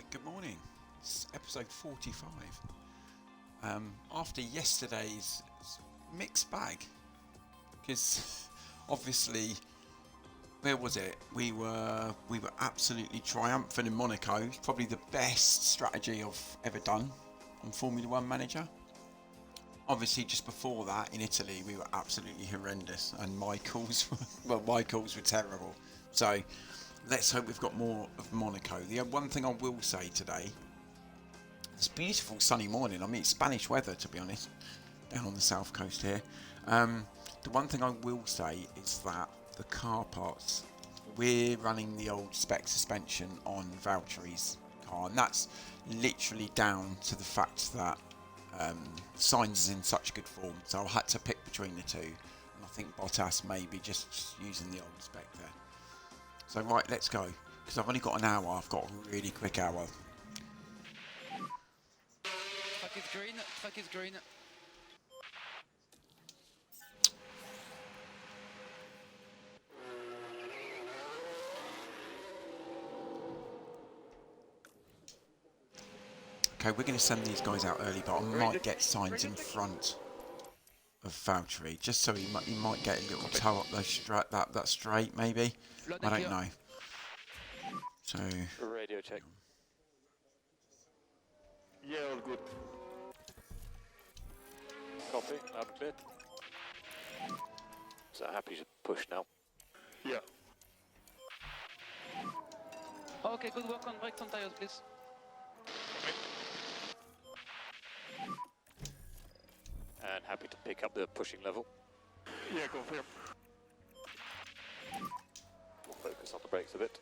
Right, good morning. It's episode 45. After yesterday's mixed bag, because obviously, where was it? We were absolutely triumphant in Monaco. It's probably the best strategy I've ever done on Formula One Manager. Obviously, just before that in Italy, we were absolutely horrendous, and my calls were terrible. So let's hope we've got more of Monaco. The one thing I will say today, it's beautiful sunny morning. I mean, it's Spanish weather, to be honest, down on the south coast here. The one thing I will say is that the car parts, we're running the old spec suspension on Valtteri's car, and that's literally down to the fact that Sainz is in such good form, so I had to pick between the two, and I think Bottas maybe just using the old spec there. So right, let's go, because I've only got an hour. I've got a really quick hour. Track is green, track is green. Okay, we're going to send these guys out early, but I might get Sainz in front of Valtteri, just so he might get a little toe up that straight, maybe. I don't know. So radio check. Yeah, all good. Copy, loud and clear. So happy to push now? Yeah. Okay, good work on brakes and tires, please. And happy to pick up the pushing level. Yeah, confirm. We'll focus on the brakes a bit.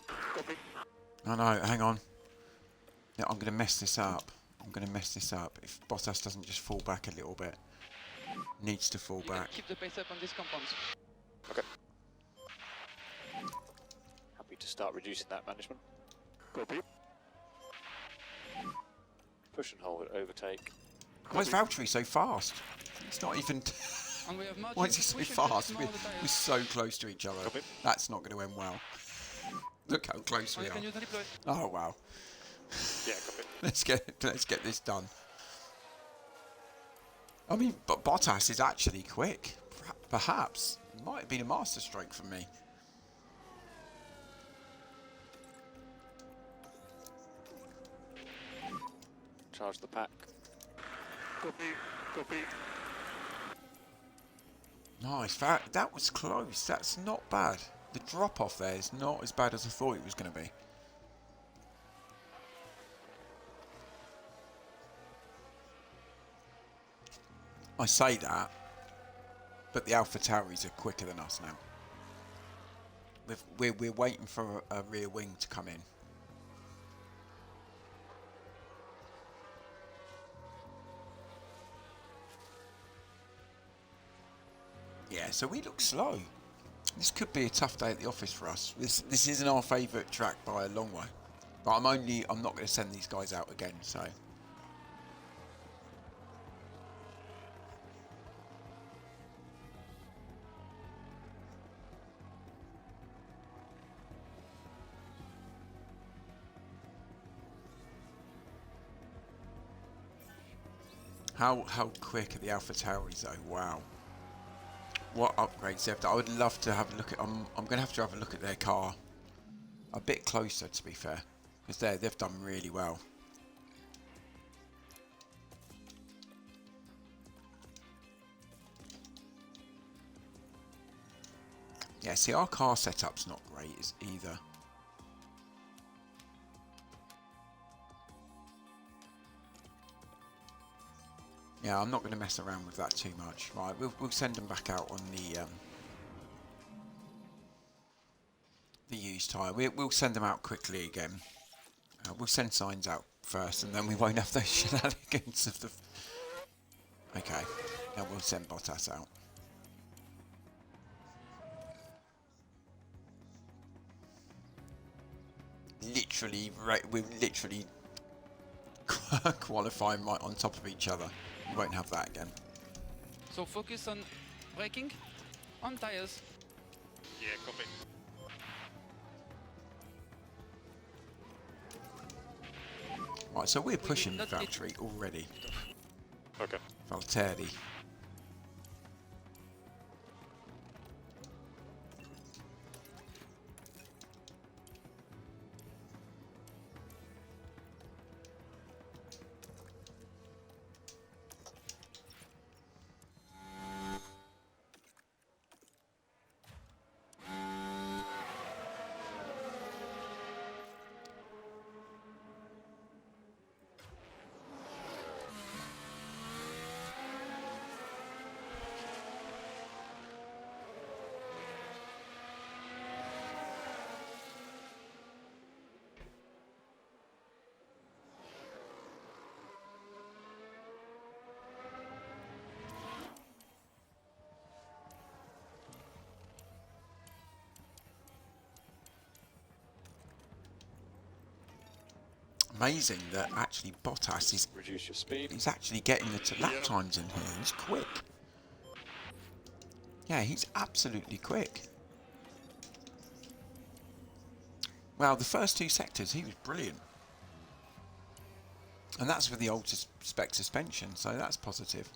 Copy. Oh no, hang on. Yeah, I'm going to mess this up. If Bottas doesn't just fall back a little bit. Needs to fall You back. can keep the pace up on these compounds. Okay. Happy to start reducing that management. Copy. Push and hold, overtake. Why is Valtteri so fast? It's not even... And we have Why is he so fast? We're so close to each other. Copy. That's not going to end well. Look how close we are. Can you deploy? Oh wow. Yeah, copy. Let's get this done. I mean, but Bottas is actually quick. Perhaps it might have been a masterstroke from me. Charge the pack. Copy, copy. Nice. That was close. That's not bad. The drop off there is not as bad as I thought it was going to be. I say that, but the AlphaTauris are quicker than us now. We're waiting for a rear wing to come in. Yeah, so we look slow. This could be a tough day at the office for us. This isn't our favourite track by a long way. But I'm not going to send these guys out again, so. How quick are the AlphaTauris though? Wow. What upgrades they've done. I would love to have a look at. I'm going to have a look at their car a bit closer, to be fair, because they've done really well. Yeah, see, our car setup's not great either. Yeah, I'm not going to mess around with that too much. Right, we'll send them back out on the used tyre. We'll send them out quickly again. We'll send Sainz out first, and then we won't have those shenanigans of the... Okay, now we'll send Bottas out. We're literally qualifying right on top of each other. We won't have that again. So focus on braking, on tires. Yeah, copy. Right, so we're pushing not get- Valtteri already. Okay. Valtteri. Amazing that actually Bottas is Reduce your speed. he's actually getting the lap times in here. He's quick. Yeah, he's absolutely quick. Well, the first 2 sectors, he was brilliant. And that's with the ultra spec suspension, so that's positive.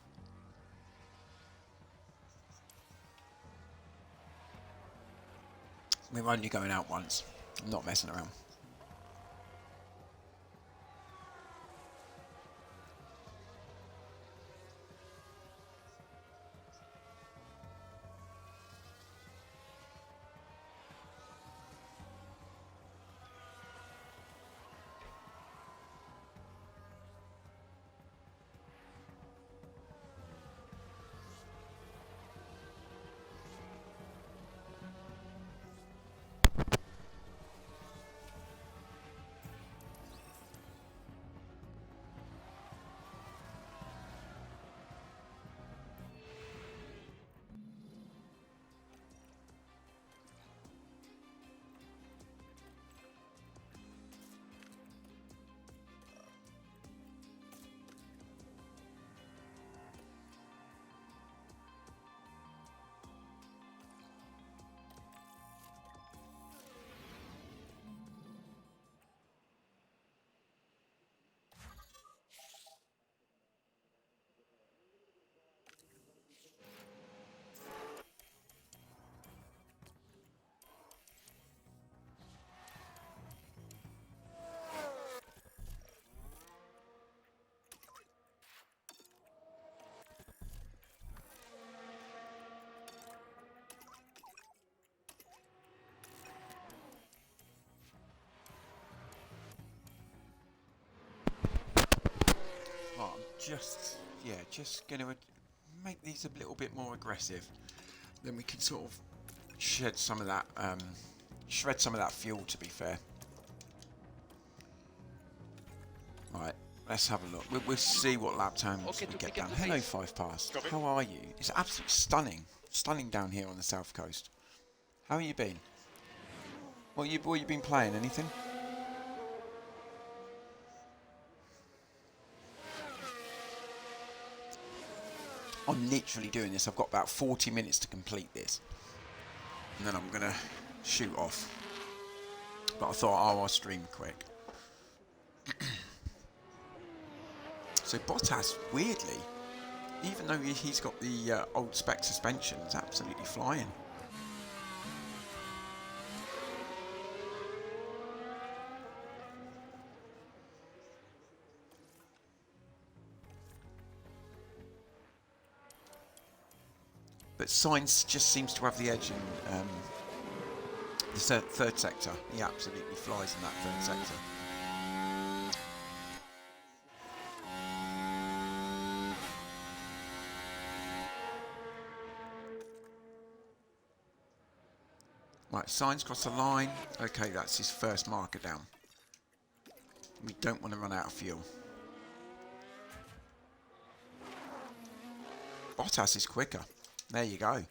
We're only going out once. I'm not messing around. Right, I'm just going to make these a little bit more aggressive. Then we can sort of shred some of that fuel, to be fair. Right, let's have a look. We'll see what lap times we get down. Hello, 5 past. How are you? It's absolutely stunning down here on the south coast. How have you been? What you been playing? Anything? I'm literally doing this. I've got about 40 minutes to complete this, and then I'm gonna shoot off. But I thought, I'll stream quick. So Bottas, weirdly, even though he's got the old spec suspension, is absolutely flying. But Sainz just seems to have the edge in the third sector. He absolutely flies in that third sector. Right, Sainz crossed the line. Okay, that's his first marker down. We don't want to run out of fuel. Bottas is quicker. There you go.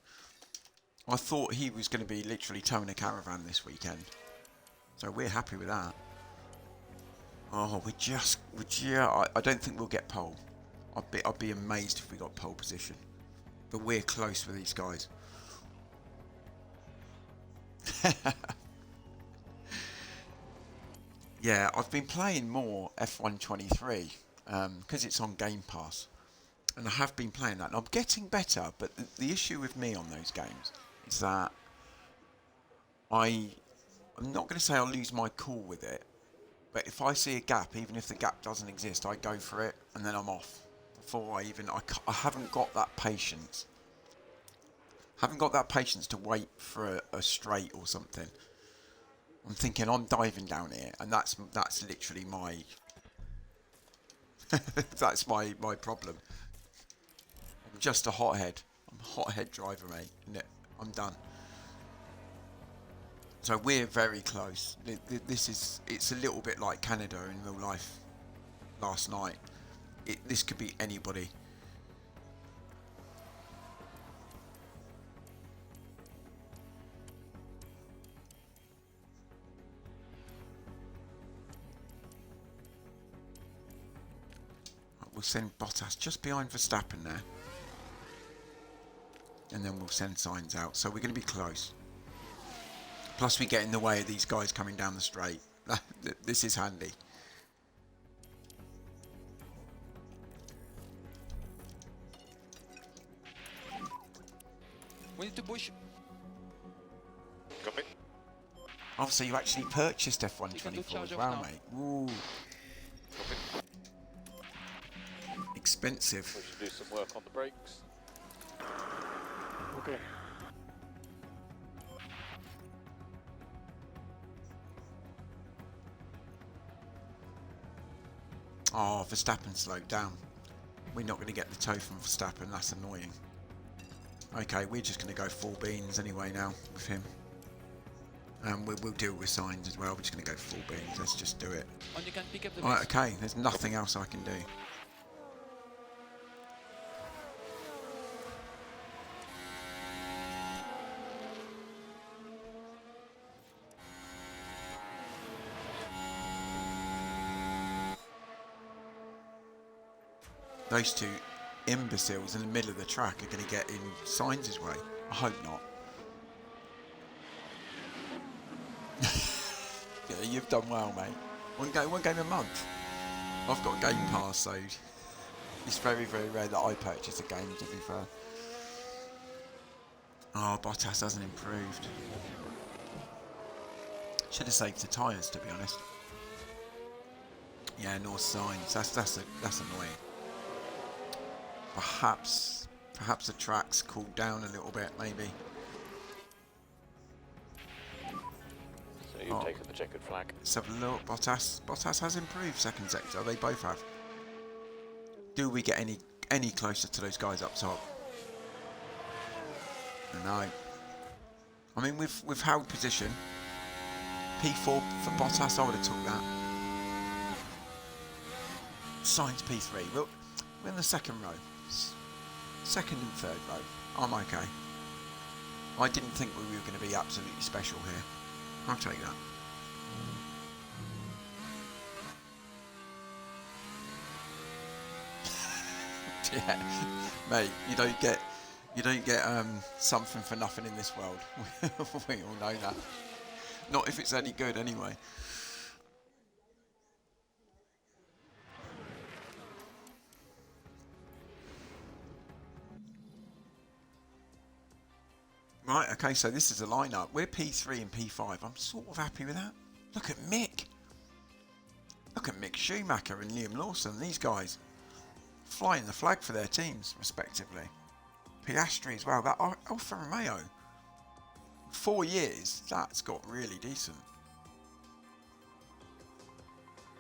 I thought he was going to be literally towing a caravan this weekend. So we're happy with that. Oh, I don't think we'll get pole. I'd be amazed if we got pole position. But we're close with these guys. Yeah, I've been playing more F123 because it's on Game Pass, and I have been playing that, and I'm getting better. But the issue with me on those games is that I'm not going to say I'll lose my cool with it, but if I see a gap, even if the gap doesn't exist, I go for it, and then I'm off before I haven't got that patience. Haven't got that patience to wait for a straight or something. I'm thinking I'm diving down here, and that's literally my that's my problem. I'm just a hothead. I'm a hothead driver, mate. I'm done. So we're very close. It's a little bit like Canada in real life last night. This could be anybody. We'll send Bottas just behind Verstappen there. And then we'll send signs out. So we're going to be close. Plus we get in the way of these guys coming down the straight. This is handy. We need to push. Copy. Oh, so you actually purchased F124 as well, mate. Ooh. Copy. Expensive. We should do some work on the brakes. Okay. Oh, Verstappen slowed down. We're not going to get the toe from Verstappen. That's annoying. Okay, we're just going to go full beans anyway now with him. And we'll deal with signs as well. We're just going to go full beans. Let's just do it. And you can pick up the Right, base. okay. There's nothing else I can do. Those two imbeciles in the middle of the track are going to get in Sainz's way. I hope not. Yeah, you've done well, mate. One game a month. I've got Game Pass, so it's very, very rare that I purchase a game, to be fair. Oh, Bottas hasn't improved. Should have saved the tyres, to be honest. Yeah, North Sainz. That's annoying. Perhaps the track's cooled down a little bit, maybe. So you've taken the checkered flag. Let's have a look. Bottas has improved second sector. They both have. Do we get any closer to those guys up top? No. I mean, we've held position. P4 for Bottas. I would have took that. Sainz P3. We're in the second row. Second and third row. I'm okay. I didn't think we were going to be absolutely special here. I'll take that. Yeah, mate. You don't get something for nothing in this world. We all know that. Not if it's any good, anyway. Right, okay, so this is a lineup. We're P3 and P5. I'm sort of happy with that. Look at Mick. Look at Mick Schumacher and Liam Lawson. These guys flying the flag for their teams, respectively. Piastri as well. That Alfa Romeo. 4 years, that's got really decent.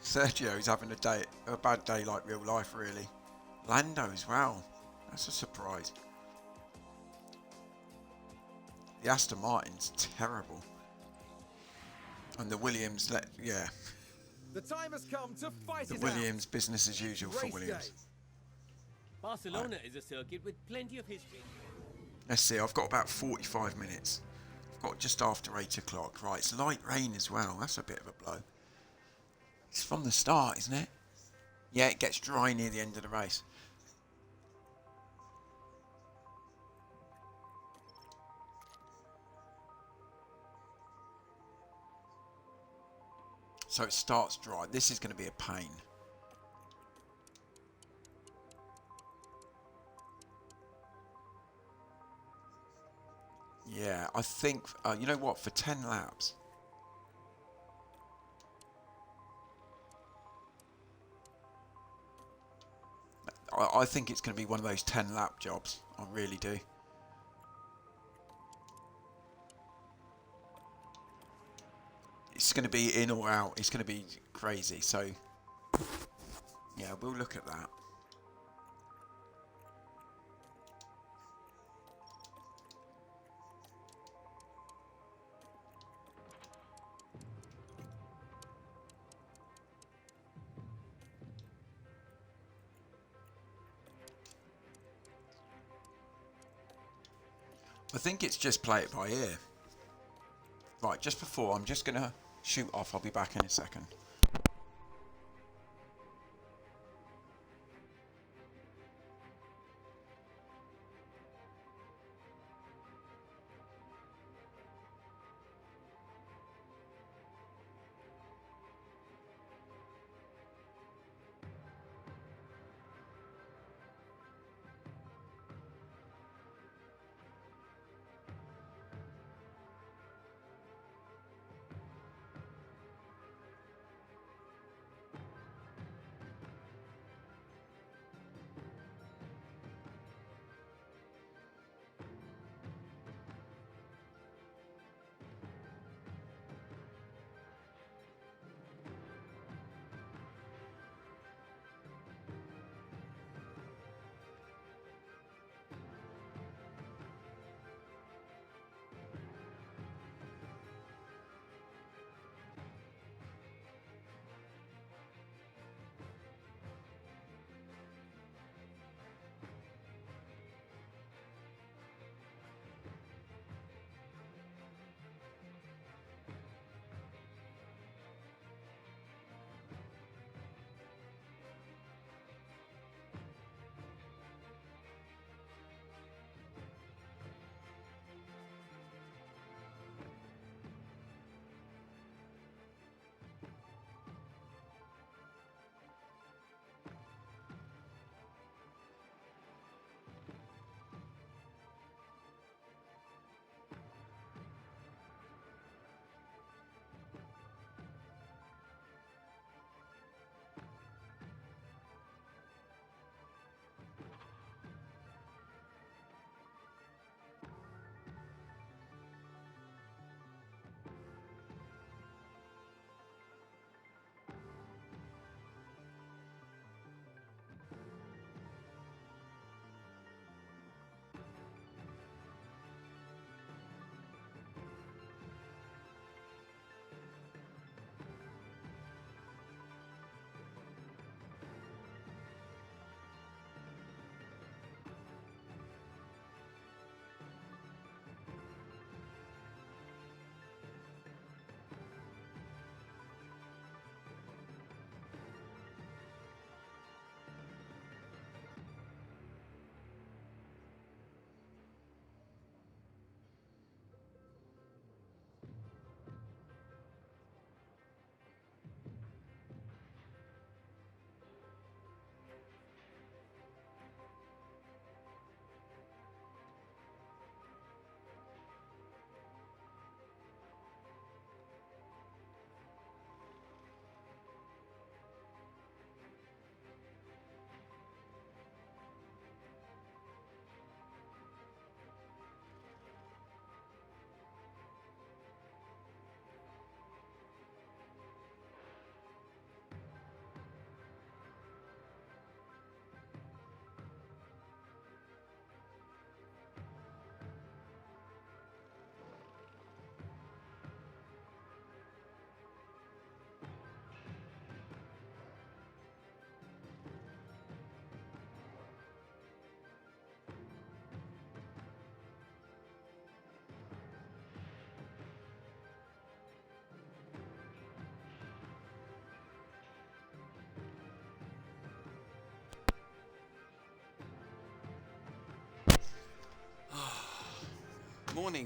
Sergio's having a bad day like real life, really. Lando as well. That's a surprise. The Aston Martin's terrible. And the Williams, yeah. The time has come to fight The it Williams, out. business as usual for Race Williams. day. Barcelona is a circuit with plenty of history. Let's see, I've got about 45 minutes. I've got just after 8 o'clock. Right, it's light rain as well. That's a bit of a blow. It's from the start, isn't it? Yeah, it gets dry near the end of the race. So it starts dry. This is going to be a pain. Yeah, I think, you know what, for 10 laps. I think it's going to be one of those 10 lap jobs. I really do. It's going to be in or out. It's going to be crazy. So, yeah, we'll look at that. I think it's just play it by ear. Right, just before, I'm just going to shoot off. I'll be back in a second.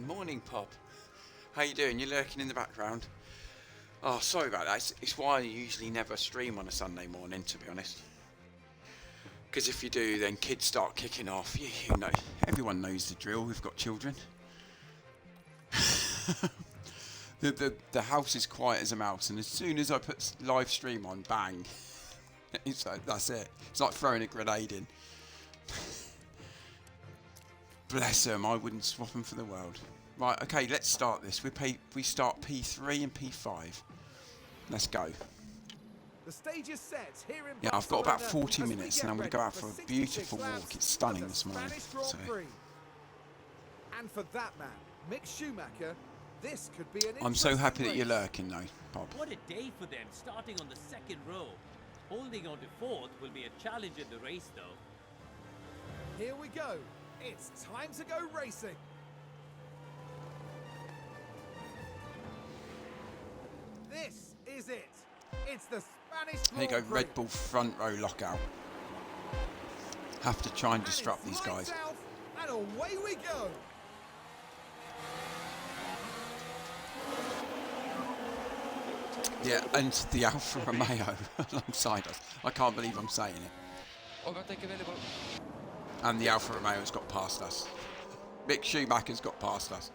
Morning, Pop. How you doing? You're lurking in the background. Oh, sorry about that. It's why I usually never stream on a Sunday morning, to be honest. Because if you do, then kids start kicking off. You know, everyone knows the drill. We've got children. the house is quiet as a mouse, and as soon as I put live stream on, bang. That's it. It's like throwing a grenade in. Bless them. I wouldn't swap them for the world. Right, okay, let's start this. We start P3 and P5. Let's go. The stage is set here in Yeah, I've got about Barcelona 40 as we minutes get and I'm going to ready go out for a 66 beautiful laps walk. It's stunning of the this morning. Spanish Grand So, Prix. And for that man, Mick Schumacher, this could be an I'm so interesting happy that you're race. lurking though, Bob. What a day for them, starting on the second row. Holding on to fourth will be a challenge in the race, though. Here we go. It's time to go racing. This is it. It's the Spanish There you go, Grand Prix. Red Bull front row lockout. Have to try and disrupt And these it's guys. lights out, and away we go. Yeah, and the Alfa Romeo alongside us. I can't believe I'm saying it. Overtake available. And the Alfa Romeo's got past us. Mick Schumacher's got past us.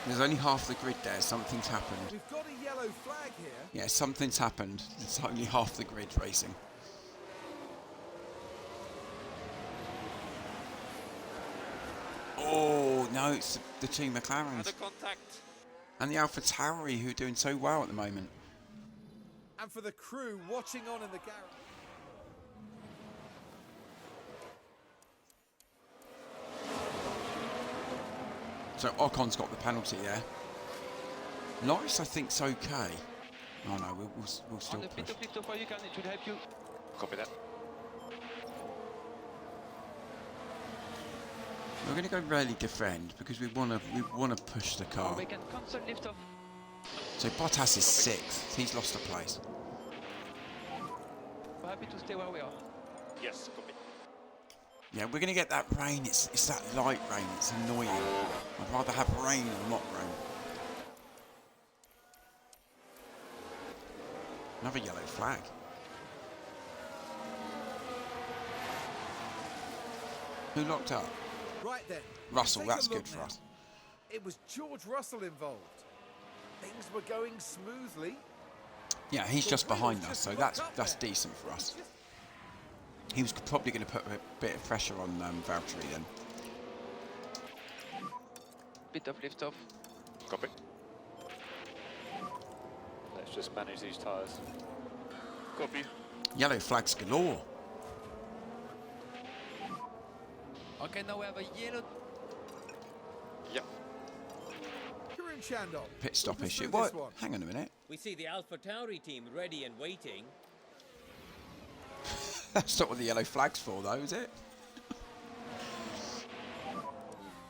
There's only half the grid there. Something's happened. We've got a yellow flag here. Yeah, something's happened. It's only half the grid racing. Oh, no, it's the two McLarens. Another contact. And the Alpha Tauri, who are doing so well at the moment. And for the crew watching on in the garage. So Ocon's got the penalty there. Norris, I think's okay. Oh no, we'll still On the push. bit of lift off, you can, it should help you. Copy that. We're going to go rarely defend because we want to push the car. We can cancel lift off. So Bottas is sixth. He's lost a place. We're happy to stay where we are. Yes, copy. Yeah, we're going to get that rain. It's that light rain. It's annoying. I'd rather have rain than not rain. Another yellow flag. Who locked up? Right then. Russell, take a that's look good for now. us. It was George Russell involved. Things were going smoothly. Yeah, he's The just wheels behind just us, so lock that's up there. decent for us. He was probably going to put a bit of pressure on Valtteri then. Bit of lift off. Copy. Let's just manage these tyres. Copy. Yellow flags galore. Okay, now we have a yellow. Yep. Karim Chandon. Pit stop took us issue. through What? this one. Hang on a minute. We see the Alpha Tauri team ready and waiting. That's not what the yellow flag's for, though, is it?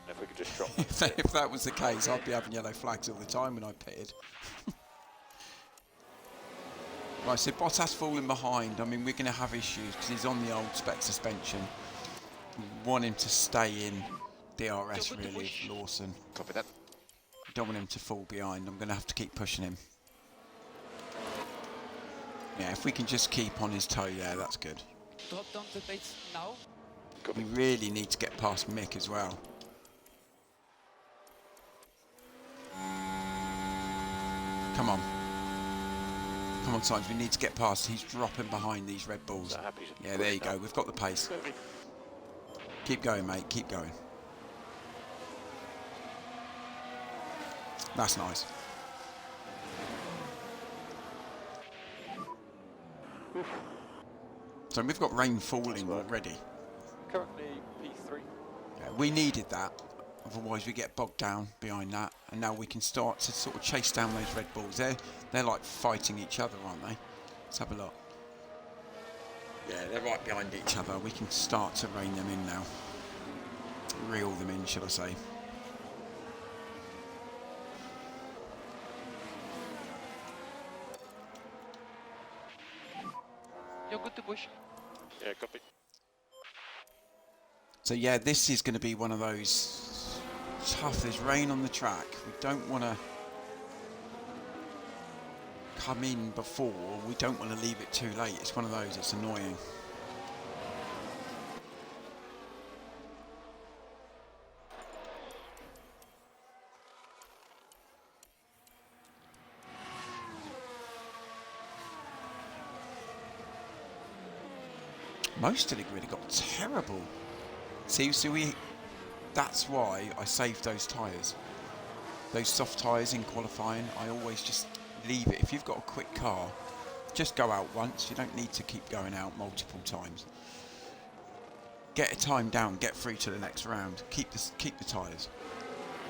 If we could just drop them. If that was the case, I'd be having yellow flags all the time when I pitted. Right, so Bottas falling behind. I mean, we're going to have issues because he's on the old spec suspension. We want him to stay in DRS, really, with Lawson. Copy that. Don't want him to fall behind. I'm going to have to keep pushing him. Yeah, if we can just keep on his toe there, that's good. Drop down the plates now. We really need to get past Mick as well. Come on. Come on, Sainz, we need to get past. He's dropping behind these Red Bulls. So happy to Yeah, there you go. We've got the pace. Copy. Keep going, mate. Keep going. That's nice. So we've got rain falling already. Currently P3. Yeah, we needed that. Otherwise we get bogged down behind that. And now we can start to sort of chase down those Red Bulls. They're like fighting each other, aren't they? Let's have a look. Yeah, they're right behind each other. We can start to rein them in now. Reel them in, should I say. You're good to push. Yeah, copy. So yeah, this is going to be one of those tough. There's rain on the track. We don't want to come in before. We don't want to leave it too late. It's one of those. It's annoying. Most of the grid got terrible. See, that's why I saved those tyres. Those soft tyres in qualifying, I always just leave it. If you've got a quick car, just go out once. You don't need to keep going out multiple times. Get a time down, get through to the next round. Keep the tyres.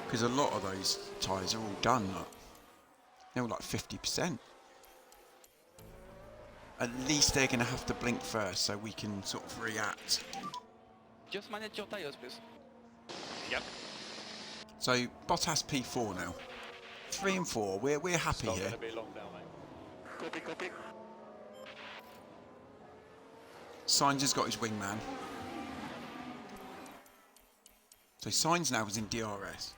Because a lot of those tyres are all done. Look. They're all like 50%. At least they're going to have to blink first so we can sort of react. Just manage your tires, please. Yep. So Bottas P4 now. 3 and 4. We're happy It's here. not going to be long now, mate. Copy, copy. Sainz has got his wingman. So Sainz now is in DRS.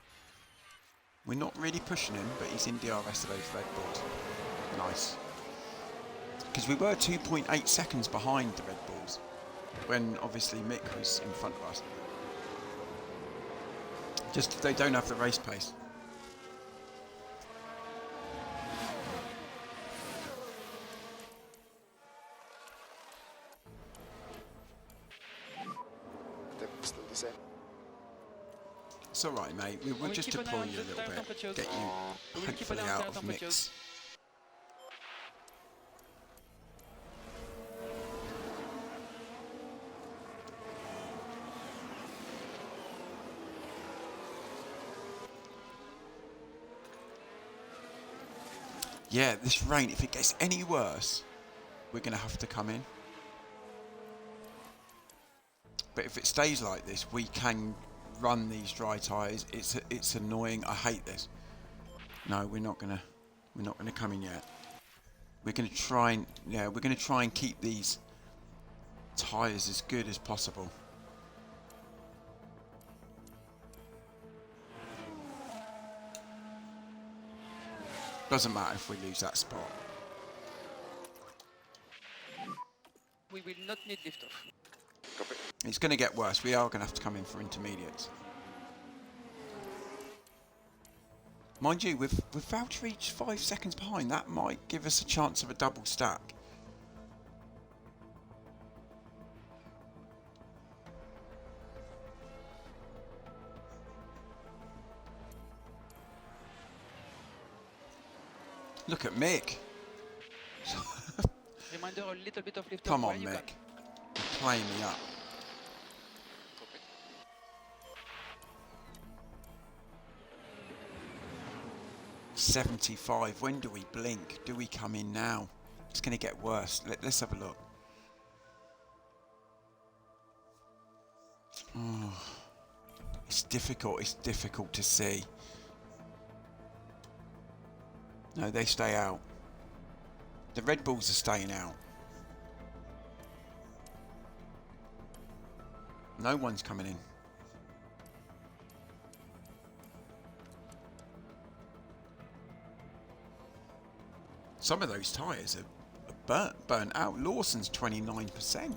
We're not really pushing him, but he's in DRS of those Red Bulls. Nice. Because we were 2.8 seconds behind the Red Bulls when obviously Mick was in front of us. Just they don't have the race pace. Still the same. It's alright, mate. We'll just keep an eye deploy on you a the little tire bit. temperatures. Get you We will keep an hopefully eye on out tire of temperatures. mix. Yeah, this rain, if it gets any worse, we're going to have to come in. But if it stays like this, we can run these dry tyres. It's annoying. I hate this. No, we're not gonna come in yet. We're gonna try and keep these tyres as good as possible. Doesn't matter if we lose that spot. We will not need liftoff. Copy. It's going to get worse. We are going to have to come in for intermediates. Mind you, with Valtteri 5 seconds behind, that might give us a chance of a double stack. Look at Mick. Reminder, a little bit of liftoff. Come where on, you Mick. can. You're playing me up. Copy. 75. When do we blink? Do we come in now? It's going to get worse. Let's have a look. Oh, it's difficult. It's difficult to see. No, they stay out. The Red Bulls are staying out. No one's coming in. Some of those tyres are burnt out. Lawson's 29%.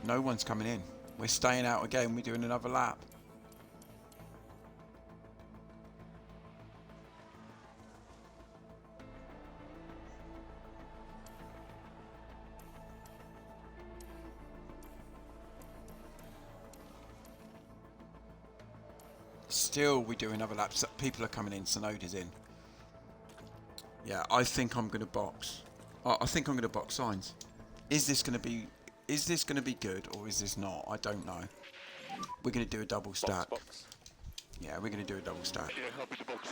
No one's coming in. We're staying out again. We're doing another lap. Still, we do another lap. So people are coming in. Sonoda's in. Yeah, I think I'm going to box. I think I'm going to box Sainz. Is this going to be? Is this going to be good or is this not? I don't know. We're going to do a double stack. Box. Yeah, we're going to do a double stack. Yeah, happy to box.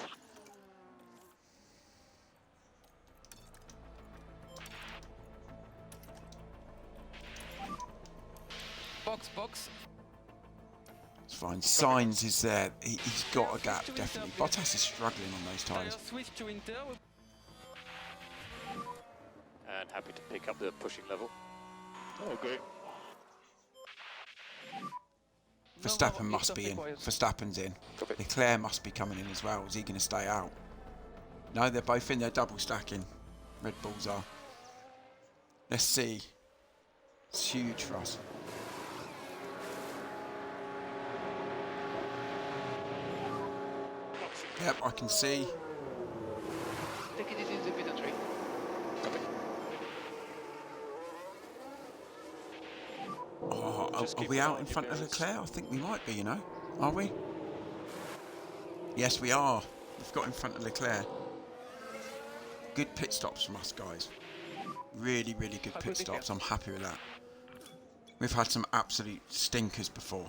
Box, box. It's fine. Sainz is there. He's got a gap, definitely. Bottas is struggling on those Tire tyres. switch to Inter. and happy to pick up the pushing level. Okay. Verstappen must be in. Verstappen's in. Copy. Leclerc must be coming in as well. Is he going to stay out? No, they're both in. They're double stacking. Red Bulls are. Let's see. It's huge for us. Yep, I can see. Take it easy in the pit entry. Copy. Oh, are we out in front of Leclerc? I think we might be, you know. Are we? Yes, we are. We've got in front of Leclerc. Good pit stops from us, guys. Really, really good pit stops. I'm happy with that. We've had some absolute stinkers before.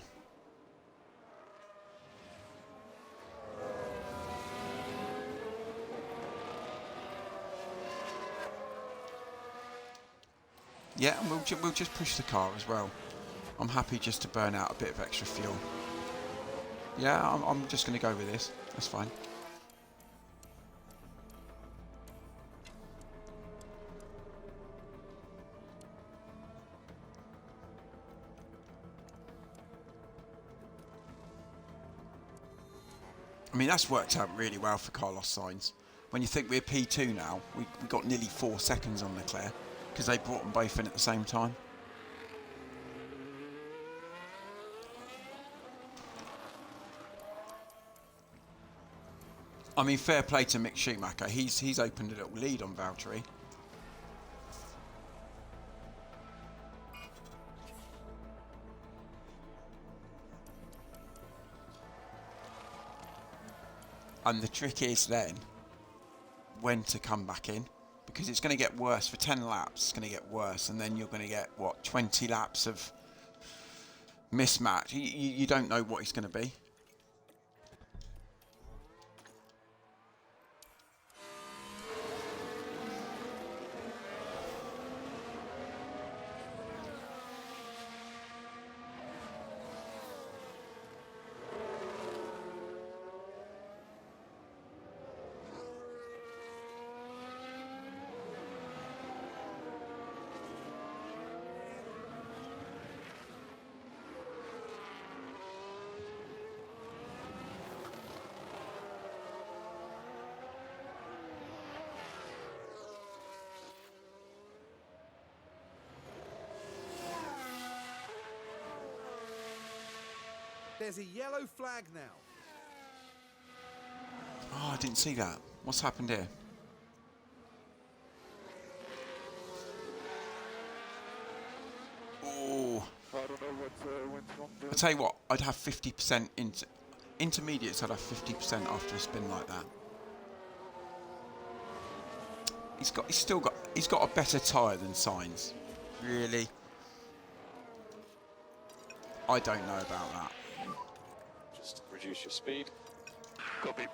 Yeah, and we'll just push the car as well. I'm happy just to burn out a bit of extra fuel. Yeah, I'm just going to go with this. That's fine. I mean, that's worked out really well for Carlos Sainz. When you think we're P2 now, we got nearly 4 seconds on Leclerc because they brought them both in at the same time. I mean, fair play to Mick Schumacher. He's opened a little lead on Valtteri. And the trick is then when to come back in, because it's going to get worse for 10 laps. It's going to get worse, and then you're going to get what, 20 laps of mismatch. You don't know what it's going to be. There's a yellow flag now. Oh, I didn't see that. What's happened here? Oh. I don't know what went wrong there. I tell you what, I'd have 50% into intermediates. I'd have 50% after a spin like that. He's got a better tyre than Sainz. Really? I don't know about that. Just reduce your speed. Copy.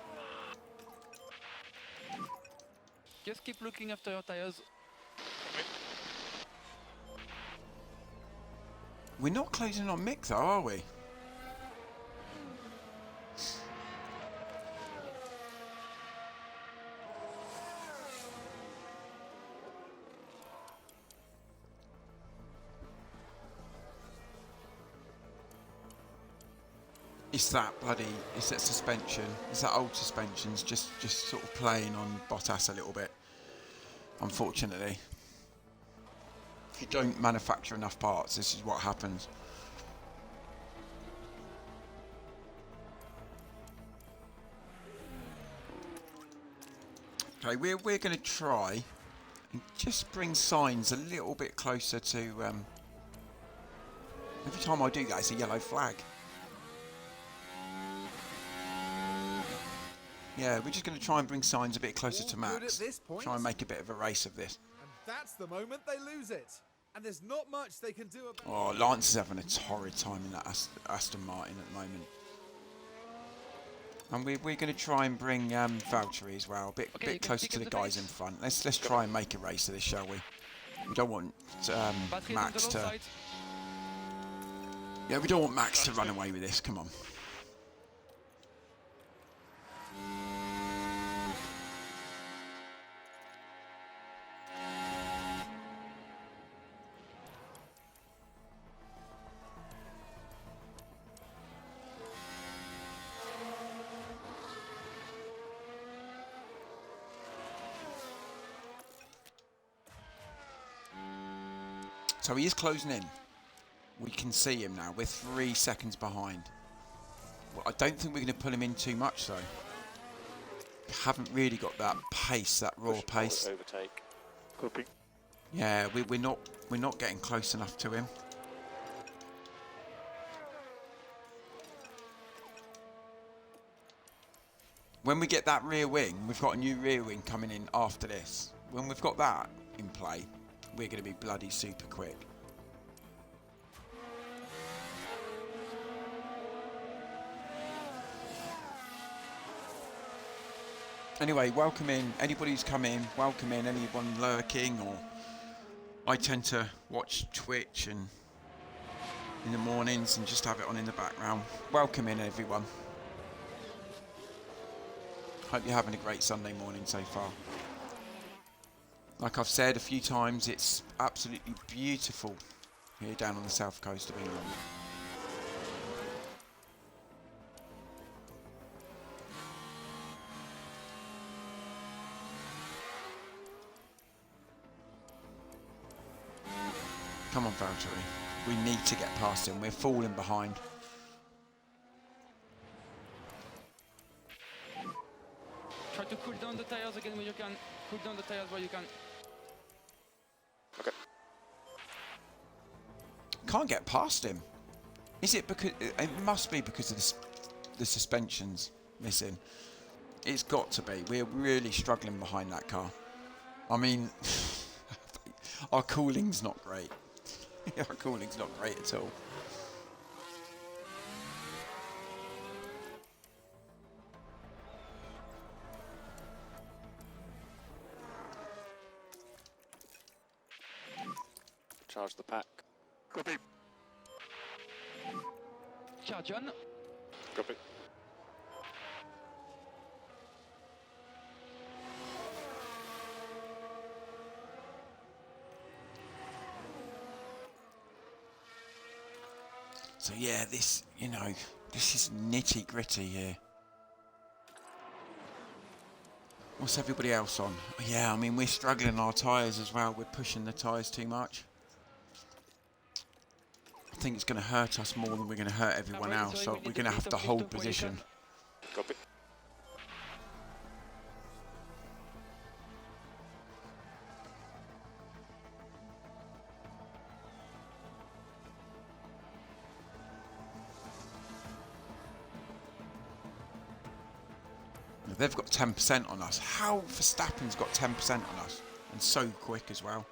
Just keep looking after your tires. We're not closing on Mick though, are we? It's that suspension. It's that old suspension's just sort of playing on Bottas a little bit. Unfortunately. If you don't manufacture enough parts, this is what happens. Okay, we're going to try and just bring Sainz a little bit closer to... every time I do that, it's a yellow flag. Yeah, we're just going to try and bring Sainz a bit closer to Max. Try and make a bit of a race of this. And that's the moment they lose it. And there's not much they can do about it. Oh, Lance is having a torrid time in that Aston Martin at the moment. And we're going to try and bring Valtteri as well, a bit closer to the guys in front. Let's try and make a race of this, shall we? We don't want Max to... Yeah, we don't want Max to run away with this. Come on. So he is closing in. We can see him now. We're 3 seconds behind. Well, I don't think we're going to pull him in too much though. Haven't really got that pace, that raw pace. Overtake. Copy. Yeah, we're not getting close enough to him. When we get that rear wing, we've got a new rear wing coming in after this. When we've got that in play, we're going to be bloody super quick. Anyway, welcome in. Anybody who's come in, welcome in. Anyone lurking, or I tend to watch Twitch and in the mornings and just have it on in the background. Welcome in, everyone. Hope you're having a great Sunday morning so far. Like I've said a few times, it's absolutely beautiful here down on the south coast of England. Come on, Valtteri. We need to get past him. We're falling behind. Try to cool down the tires again when you can. Cool down the tires where you can. Okay. Can't get past him. Is it because... It must be because of the suspensions missing. It's got to be. We're really struggling behind that car. I mean... our cooling's not great. Our cooling's not great at all. Charge the pack. Copy. Charge on. Copy. So yeah, this, you know, this is nitty gritty here. What's everybody else on? Yeah, I mean, we're struggling our tyres as well. We're pushing the tyres too much. I think it's going to hurt us more than we're going to hurt everyone else. So we're going to have to hold position. Copy. They've got 10% on us. How Verstappen's got 10% on us? And so quick as well.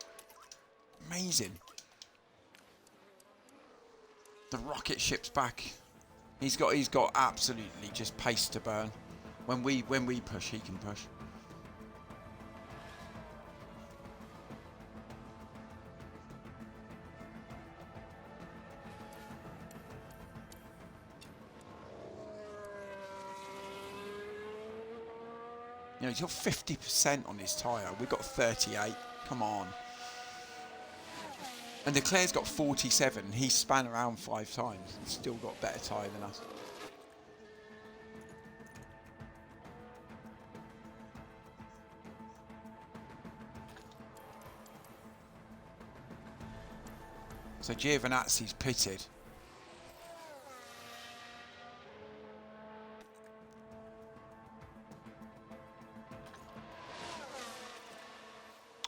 Amazing. The rocket ship's back. He's got absolutely just pace to burn. When we push, he can push. You know, he's got 50% on his tyre. We've got 38. Come on. And Leclerc's got 47. He's span around 5 times. He's still got better tyre than us. So Giovinazzi's pitted.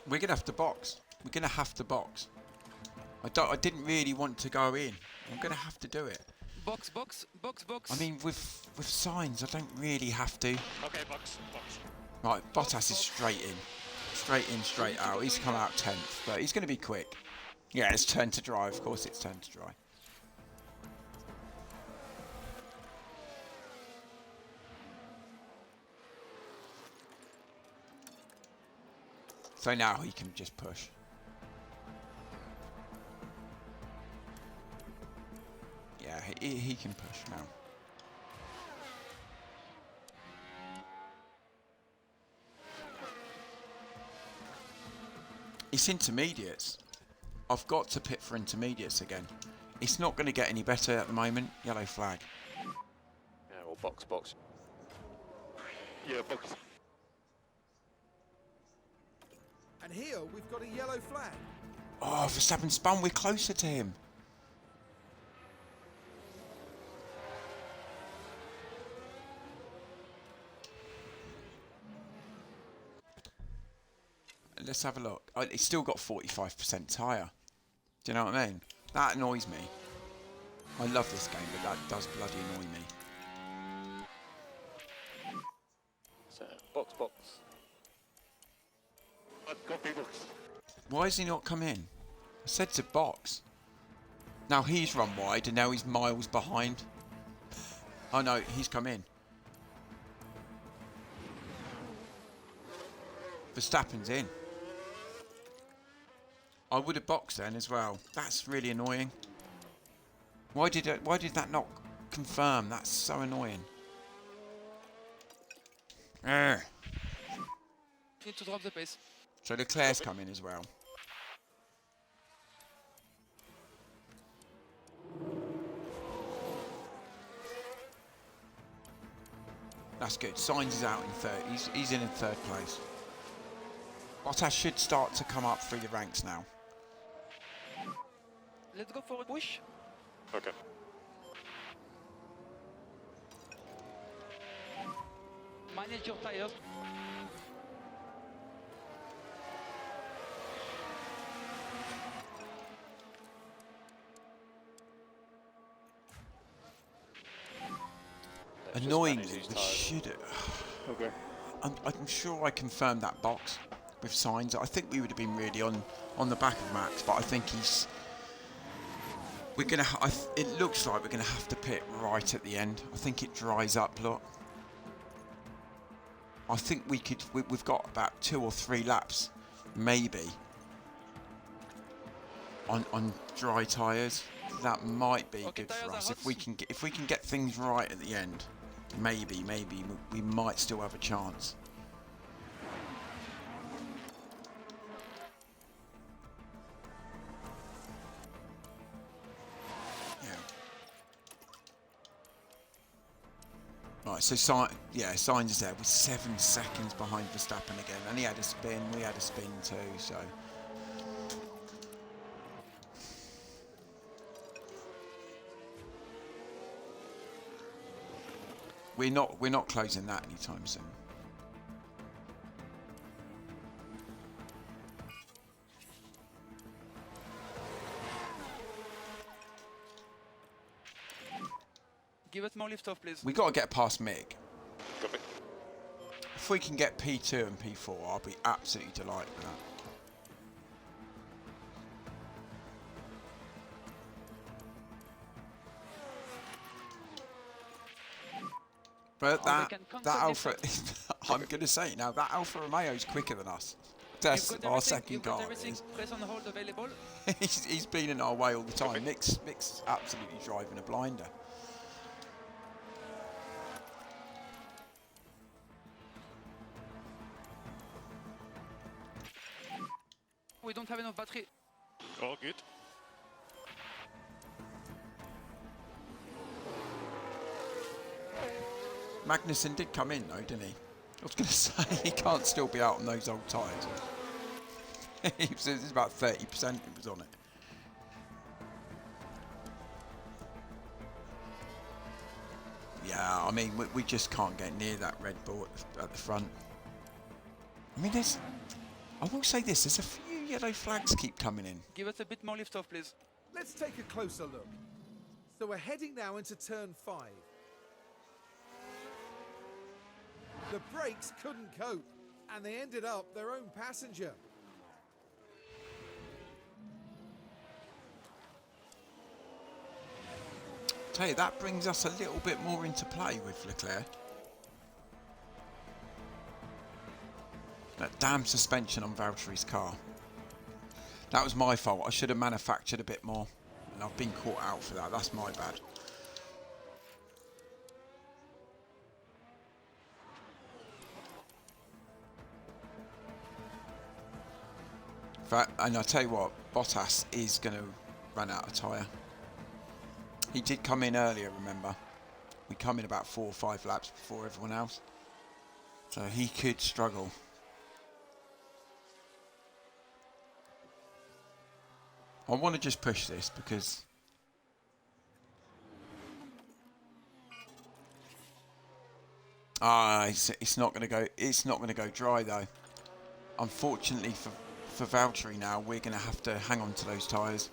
We're going to have to box. We're going to have to box. I didn't really want to go in. I'm going to have to do it. Box, box, box, box. I mean, with signs, I don't really have to. Okay, box. Right, Bottas is straight in. Straight in, straight out. He's come out 10th, but he's going to be quick. Yeah, it's turn to dry. Of course it's turn to dry. So now he can just push. Yeah, he can push now. It's intermediates. I've got to pit for intermediates again. It's not going to get any better at the moment. Yellow flag. Yeah, or box, box. Yeah, box. And here we've got a yellow flag. Oh, Verstappen spun. We're closer to him. Let's have a look. Oh, it's still got 45% tyre. Do you know what I mean? That annoys me. I love this game, but that does bloody annoy me. So, box, box. Copy box. Why has he not come in? I said to box. Now he's run wide and now he's miles behind. Oh no, he's come in. Verstappen's in. I would have boxed then as well. That's really annoying. Why did that not confirm? That's so annoying. Urgh. Need to drop the pace. So Leclerc's come in as well. That's good. Sainz is out in third. He's in third place. Bottas should start to come up through the ranks now. Let's go for a push. Okay. Manage your tires. Let's just Annoyingly, manage these we tyres. should. Okay. I'm sure I confirmed that box with Sainz. I think we would have been really on the back of Max, but I think he's. We're gonna. It looks like we're gonna have to pit right at the end. I think it dries up. Look. I think we could. We've got about 2 or 3 laps, maybe. On dry tyres, that might be Okay, good for tyres are us hot. if we can get things right at the end. Maybe we might still have a chance. Yeah. Right, so Sainz is there with 7 seconds behind Verstappen again, and he had a spin. We had a spin too, so. We're not closing that anytime soon. Give us more lift off, please. We got to get past Mick. Copy. If we can get P2 and P4, I'll be absolutely delighted with that. But Oh, they can that constantly Alpha, I'm going to say now, that Alfa Romeo is quicker than us. That's You've got our everything- second you've got car. everything. Press on hold available. He's been in our way all the time. Mick's absolutely driving a blinder. We don't have enough battery. All good. Magnussen did come in though, didn't he? I was going to say, he can't still be out on those old tyres. It was about 30% it was on it. Yeah, I mean, we just can't get near that Red Bull at the front. I mean, I will say this, there's a few yellow flags keep coming in. Give us a bit more lift off, please. Let's take a closer look. So we're heading now into turn 5. The brakes couldn't cope, and they ended up their own passenger. Tell you, that brings us a little bit more into play with Leclerc. That damn suspension on Valtteri's car. That was my fault. I should have manufactured a bit more. And I've been caught out for that. That's my bad. And I tell you what, Bottas is going to run out of tyre. He did come in earlier, remember? We come in about 4 or 5 laps before everyone else. So he could struggle. I want to just push this because it's not going to go. It's not going to go dry though. Unfortunately for Valtteri now, we're going to have to hang on to those tyres.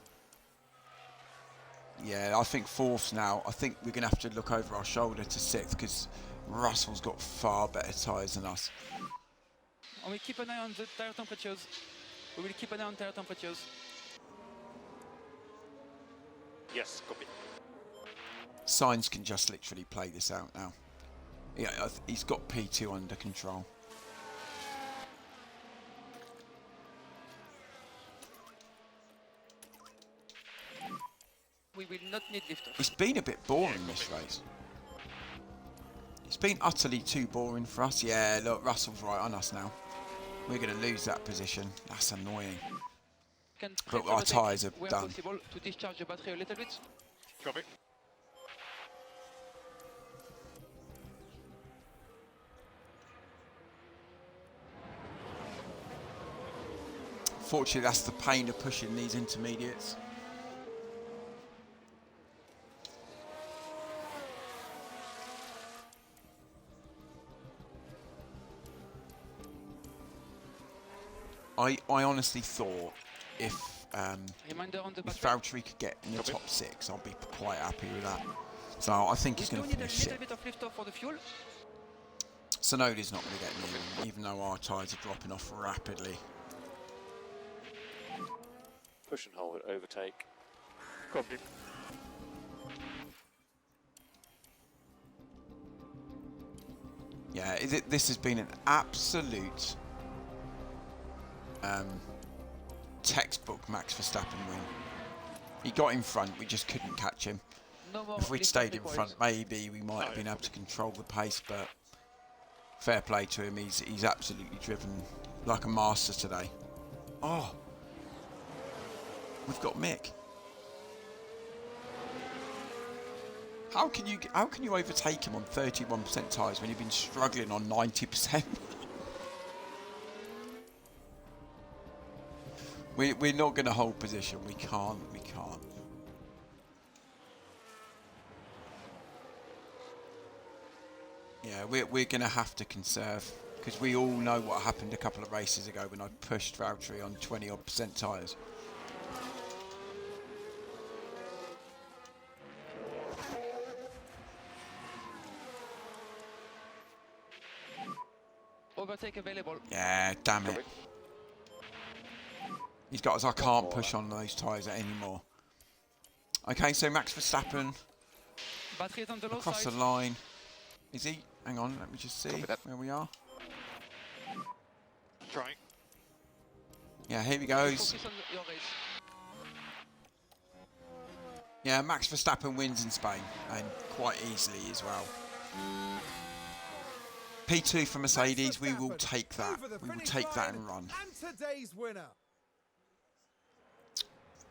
Yeah, I think fourth now. I think we're going to have to look over our shoulder to sixth because Russell's got far better tyres than us. And we keep an eye on the tire temperatures. We will keep an eye on tire temperatures. Yes, copy. Sainz can just literally play this out now. Yeah, he's got P2 under control. We will not need lift off. It's been a bit boring this race. It's been utterly too boring for us. Yeah, look, Russell's right on us now. We're going to lose that position. That's annoying. But our tyres are done. Possible to discharge the battery a little bit. Copy. Fortunately, that's the pain of pushing these intermediates. I honestly thought if Valtteri could get in the top 6, I'll be quite happy with that. So I think he's going to finish 6th. Bit of lift off for the fuel. Sonoda's not going to get near him, even though our tyres are dropping off rapidly. Push and hold, overtake. Copy. Yeah, this has been an absolute textbook Max Verstappen win. He got in front, we just couldn't catch him. If we'd stayed in front, maybe we might have been able to control the pace, but fair play to him. He's absolutely driven like a master today. Oh, we've got Mick. How can you overtake him on 31% tyres when you've been struggling on 90%? We're not going to hold position. We can't. Yeah, we're going to have to conserve because we all know what happened a couple of races ago when I pushed Valtteri on 20-odd% tyres. Overtake available. Yeah, damn it. He's got us. I can't push on those tyres anymore. Okay, so Max Verstappen Battery is on the low across side. the line. Is he? Hang on, let me just see where we are. Trying. Yeah, here he goes. Focus on your race. Yeah, Max Verstappen wins in Spain, and quite easily as well. P2 for Mercedes, we will take that. We will take that and run. And today's winner.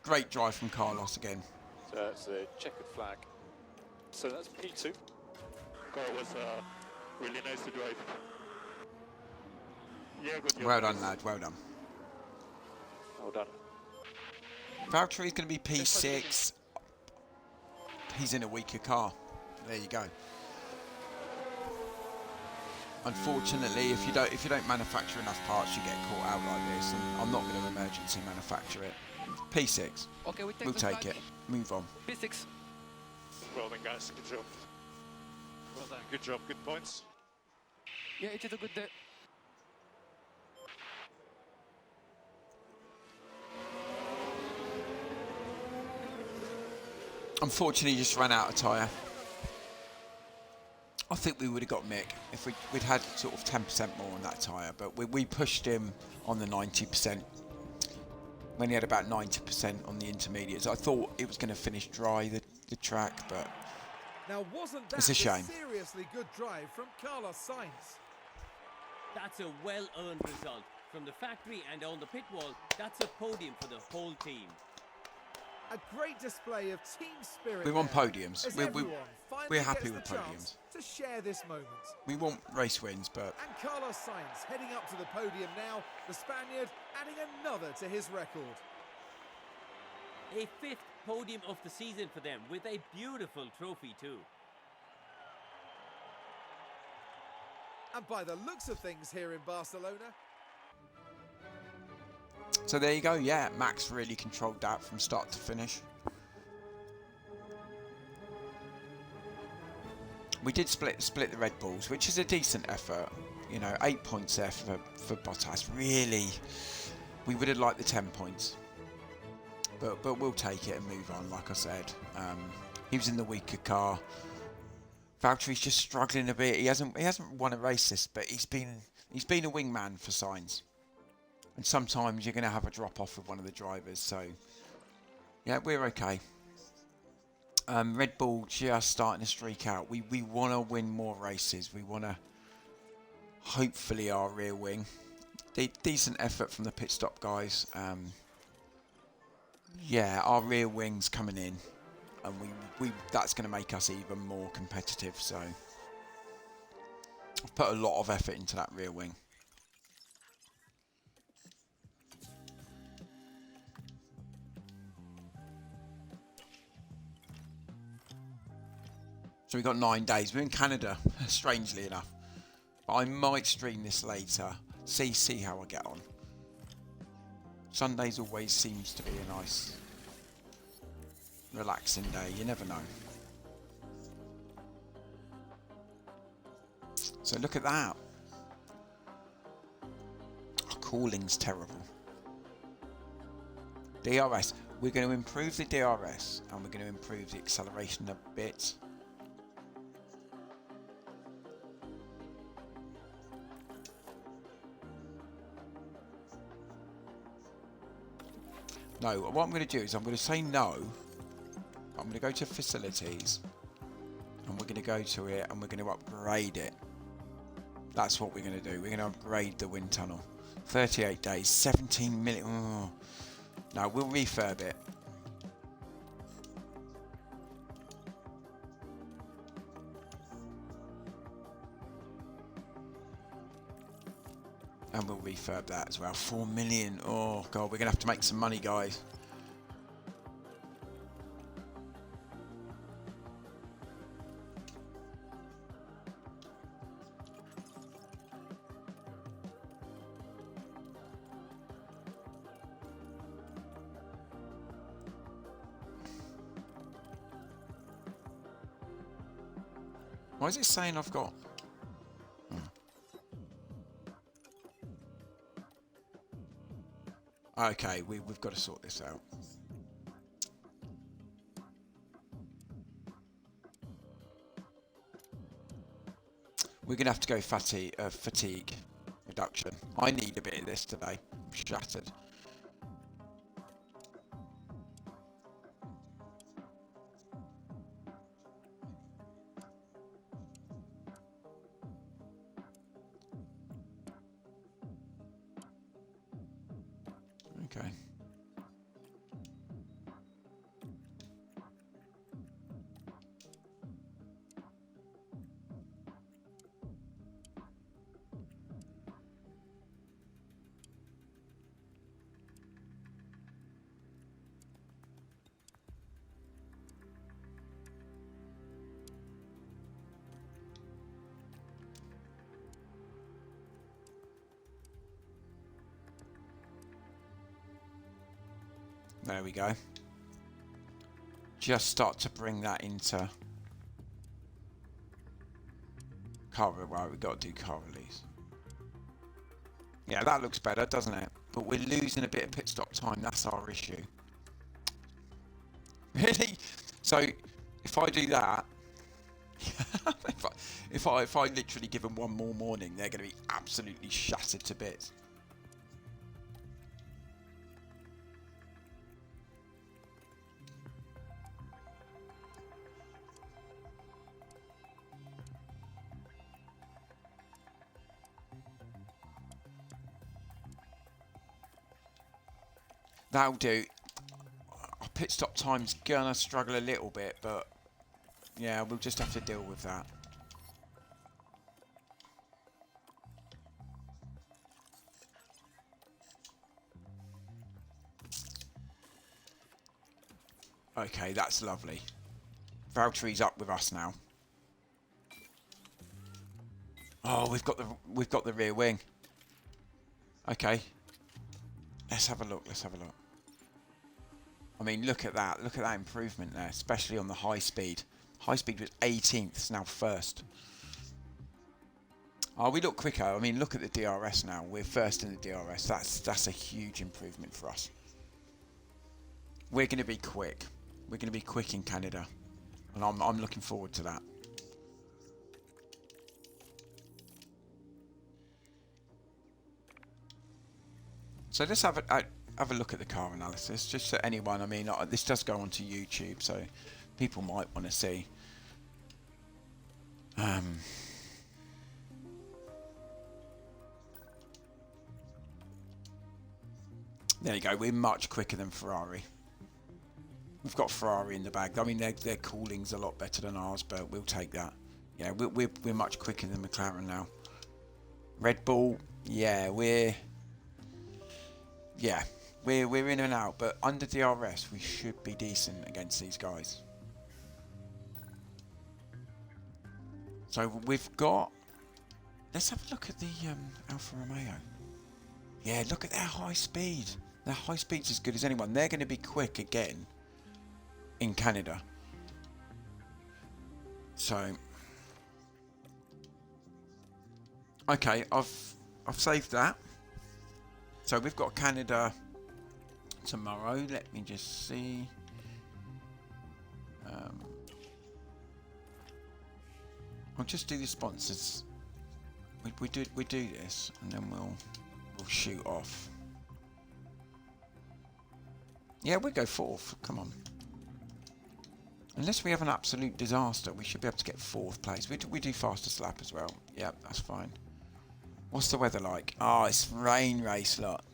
Great drive from Carlos again. So that's a checkered flag. So that's P2. Car was really nice to drive. Yeah, good. Well done, lad. Well done. Well done. Valtteri's going to be P6. He's in a weaker car. There you go. Unfortunately, if you don't manufacture enough parts, you get caught out like this. And I'm not going to emergency manufacture it. P6. Okay, We'll take it. Move on. P6. Well done, guys. Good job. Well done. Good job. Good points. Yeah, it is a good day. Unfortunately, just ran out of tyre. I think we would have got Mick if we'd had sort of 10% more on that tyre, but we pushed him on the 90% when he had about 90% on the intermediates. I thought it was going to finish dry, the track, but Now, wasn't that it's a shame. seriously good drive from Carlos Sainz? That's a well-earned result. From the factory and on the pit wall, that's a podium for the whole team. A great display of team spirit. We want there, podiums. as We're everyone finally we're happy gets with the chance podiums. to share this moment. We want race wins, but And Carlos Sainz heading up to the podium now, the Spaniard adding another to his record. A 5th podium of the season for them, with a beautiful trophy too. And by the looks of things here in Barcelona, So there you go. Yeah, Max really controlled that from start to finish. We did split the Red Bulls, which is a decent effort. You know, 8 points there for Bottas. Really, we would have liked the 10 points. But we'll take it and move on, like I said. He was in the weaker car. Valtteri's just struggling a bit. He hasn't won a race this, but he's been a wingman for Sainz. And sometimes you're going to have a drop off with one of the drivers. So yeah, we're okay. Red Bull just starting to streak out. We want to win more races. We want to hopefully our rear wing. Decent effort from the pit stop guys. Yeah, our rear wing's coming in, and we that's going to make us even more competitive. So I've put a lot of effort into that rear wing. So we've got 9 days. We're in Canada, strangely enough. But I might stream this later. See how I get on. Sundays always seems to be a nice, relaxing day. You never know. So look at that. Our cooling's terrible. DRS. We're going to improve the DRS and we're going to improve the acceleration a bit. No, what I'm going to do is I'm going to say no. I'm going to go to facilities and we're going to go to it and we're going to upgrade it. That's what we're going to do. We're going to upgrade the wind tunnel. 38 days, 17 million. Oh. No, we'll refurb it. And we'll refurb that as well. 4 million. Oh, God, we're going to have to make some money, guys. Why is it saying I've got... Okay, we've got to sort this out. We're going to have to go fatigue reduction. I need a bit of this today. I'm shattered. Okay. There we go. Just start to bring that into car. Right, we've got to do car release. Yeah, that looks better, doesn't it? But we're losing a bit of pit stop time. That's our issue. Really? So if I do that, if I literally give them one more morning, they're going to be absolutely shattered to bits. That'll do. Our pit stop time's gonna struggle a little bit, but yeah, we'll just have to deal with that. Okay, that's lovely. Valtteri's up with us now. Oh, we've got the rear wing. Okay. Let's have a look. Let's have a look. I mean, look at that. Look at that improvement there, especially on the high speed. High speed was 18th, it's now first. Oh, we look quicker. I mean, look at the DRS now. We're first in the DRS. That's a huge improvement for us. We're going to be quick. We're going to be quick in Canada, and I'm looking forward to that. So let's have a look at the car analysis, just so anyone. I mean, this does go onto YouTube, so people might want to see. There you go. We're much quicker than Ferrari. We've got Ferrari in the bag. I mean, their cooling's a lot better than ours, but we'll take that. Yeah, we're much quicker than McLaren now. Red Bull, yeah, we're in and out, but under DRS we should be decent against these guys. So we've got. Let's have a look at the Alfa Romeo. Yeah, look at their high speed. Their high speed's as good as anyone. They're going to be quick again in Canada. So, okay, I've saved that. So we've got Canada tomorrow. Let me just see. I'll just do the sponsors. We do this, and then we'll shoot off. Yeah, we go fourth. Come on. Unless we have an absolute disaster, we should be able to get fourth place. We do fastest lap as well. Yeah, that's fine. What's the weather like? Oh, it's rain race, lot.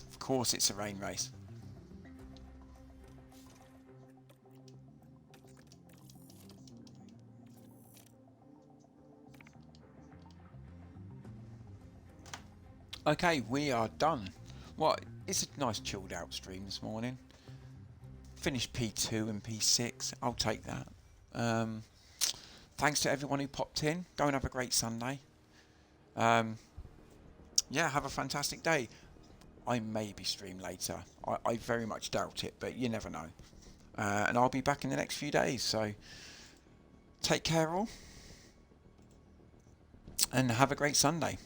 Of course it's a rain race. Okay, we are done. Well, it's a nice chilled out stream this morning. Finished P2 and P6. I'll take that. Thanks to everyone who popped in. Go and have a great Sunday. Yeah, have a fantastic day. I may be stream later. I very much doubt it, but you never know. And I'll be back in the next few days. So take care all. And have a great Sunday.